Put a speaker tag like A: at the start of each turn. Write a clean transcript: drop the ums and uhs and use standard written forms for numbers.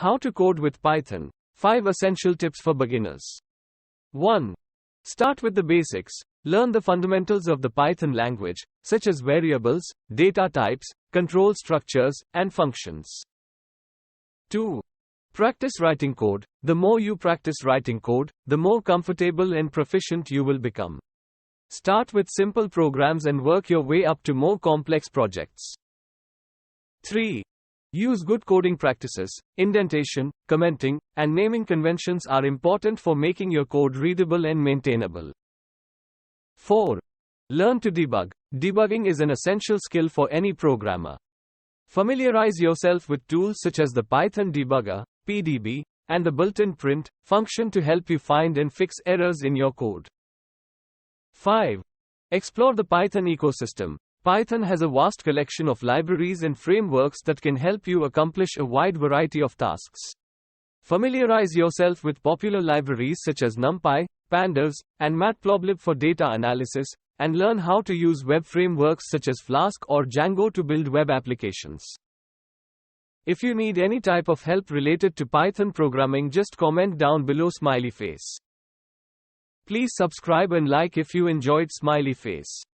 A: How to code with Python. 5 essential tips for beginners. 1. Start with the basics. Learn the fundamentals of the Python language, such as variables, data types, control structures, and functions. 2. Practice writing code. The more you practice writing code, the more comfortable and proficient you will become. Start with simple programs and work your way up to more complex projects. 3. Use good coding practices. Indentation, commenting, and naming conventions are important for making your code readable and maintainable. 4. Learn to debug. Debugging is an essential skill for any programmer. Familiarize yourself with tools such as the Python debugger, PDB, and the built-in print function to help you find and fix errors in your code. 5. Explore the Python ecosystem. Python has a vast collection of libraries and frameworks that can help you accomplish a wide variety of tasks. Familiarize yourself with popular libraries such as NumPy, Pandas, and Matplotlib for data analysis, and learn how to use web frameworks such as Flask or Django to build web applications. If you need any type of help related to Python programming, just comment down below smiley face. Please subscribe and like if you enjoyed smiley face.